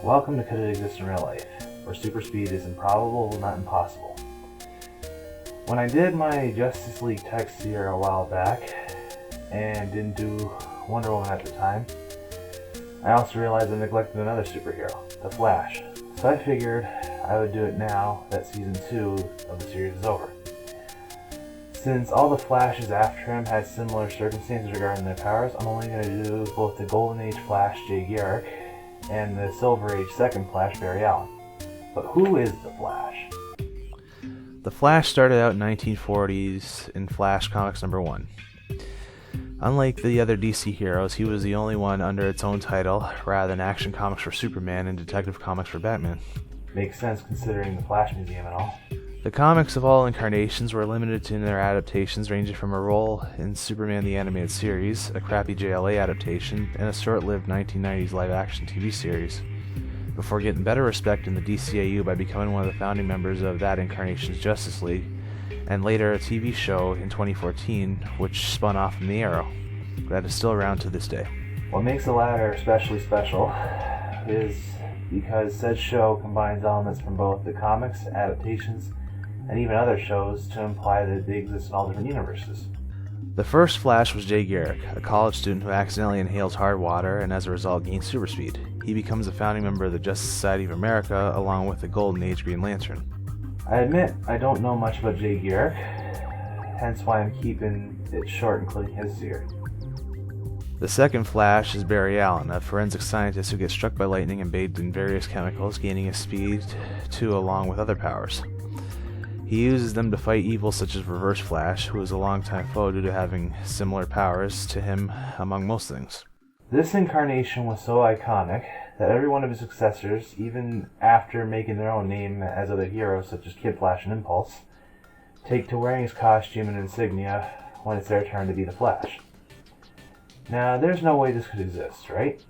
Welcome to Could It Exist in Real Life, where super speed is improbable, not impossible. When I did my Justice League text here a while back, and didn't do Wonder Woman at the time, I also realized I neglected another superhero, the Flash. So I figured I would do it now that Season 2 of the series is over. Since all the Flashes after him had similar circumstances regarding their powers, I'm only going to do both the Golden Age Flash, Jay Garrick, and the Silver Age Second Flash, Barry Allen. But who is the Flash? The Flash started out in 1940s in Flash Comics #1. Unlike the other DC heroes, he was the only one under its own title, rather than Action Comics for Superman and Detective Comics for Batman. Makes sense considering the Flash Museum and all. The comics of all incarnations were limited in their adaptations, ranging from a role in Superman the Animated Series, a crappy JLA adaptation, and a short-lived 1990s live-action TV series, before getting better respect in the DCAU by becoming one of the founding members of that incarnation's Justice League, and later a TV show in 2014, which spun off from the Arrow, that is still around to this day. What makes the latter especially special is because said show combines elements from both the comics, adaptations, and even other shows to imply that they exist in all different universes. The first Flash was Jay Garrick, a college student who accidentally inhales hard water and as a result gains super speed. He becomes a founding member of the Justice Society of America along with the Golden Age Green Lantern. I admit I don't know much about Jay Garrick, hence why I'm keeping it short including his here. The second Flash is Barry Allen, a forensic scientist who gets struck by lightning and bathed in various chemicals, gaining his speed too along with other powers. He uses them to fight evil such as Reverse Flash, who is a longtime foe due to having similar powers to him among most things. This incarnation was so iconic that every one of his successors, even after making their own name as other heroes such as Kid Flash and Impulse, take to wearing his costume and insignia when it's their turn to be the Flash. Now, there's no way this could exist, right?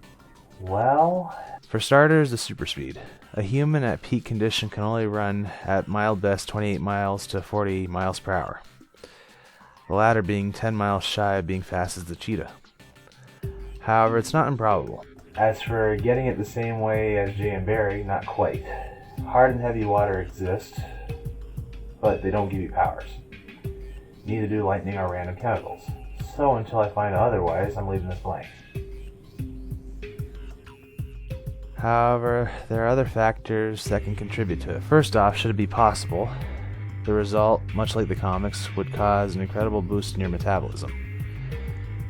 Well... For starters, the super speed. A human at peak condition can only run at mild best 28 miles to 40 miles per hour. The latter being 10 miles shy of being fast as the cheetah. However, it's not improbable. As for getting it the same way as Jay and Barry, not quite. Hard and heavy water exist, but they don't give you powers. Neither do lightning or random chemicals. So until I find otherwise, I'm leaving this blank. However, there are other factors that can contribute to it. First off, should it be possible, the result, much like the comics, would cause an incredible boost in your metabolism.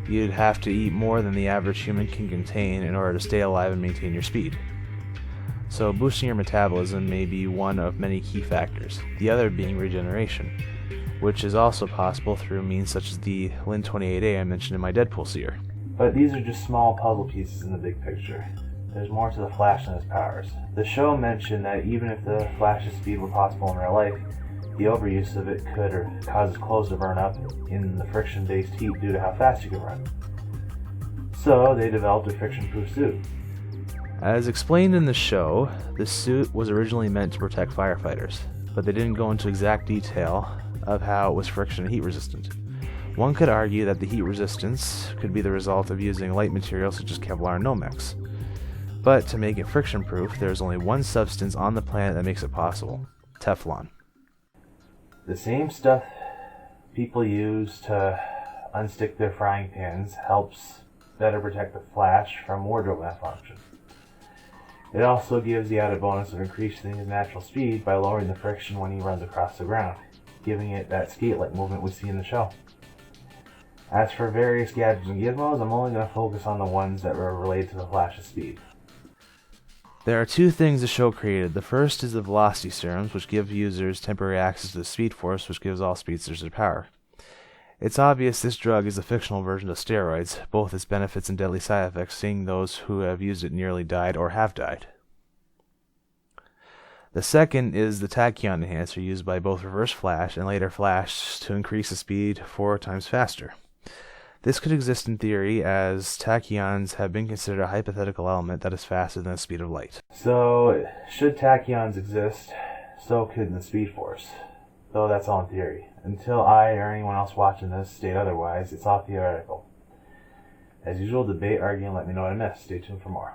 You'd have to eat more than the average human can contain in order to stay alive and maintain your speed. So boosting your metabolism may be one of many key factors, the other being regeneration, which is also possible through means such as the Lin-28A I mentioned in my Deadpool seer. But these are just small puzzle pieces in the big picture. There's more to the Flash than his powers. The show mentioned that even if the Flash's speed were possible in real life, the overuse of it could cause his clothes to burn up in the friction-based heat due to how fast you can run. So they developed a friction-proof suit. As explained in the show, this suit was originally meant to protect firefighters, but they didn't go into exact detail of how it was friction and heat resistant. One could argue that the heat resistance could be the result of using light materials such as Kevlar and Nomex. But to make it friction-proof, there is only one substance on the planet that makes it possible: Teflon. The same stuff people use to unstick their frying pans helps better protect the Flash from wardrobe malfunction. It also gives the added bonus of increasing his natural speed by lowering the friction when he runs across the ground, giving it that skate-like movement we see in the show. As for various gadgets and gizmos, I'm only going to focus on the ones that were related to the Flash's speed. There are two things the show created. The first is the velocity serums, which give users temporary access to the speed force, which gives all speedsters their power. It's obvious this drug is a fictional version of steroids, both its benefits and deadly side effects, seeing those who have used it nearly died or have died. The second is the tachyon enhancer used by both Reverse Flash and later Flash to increase the speed 4 times faster. This could exist in theory, as tachyons have been considered a hypothetical element that is faster than the speed of light. So, should tachyons exist, so could the Speed Force. Though that's all in theory. Until I or anyone else watching this state otherwise, it's all theoretical. As usual, debate, argue, and let me know what I missed. Stay tuned for more.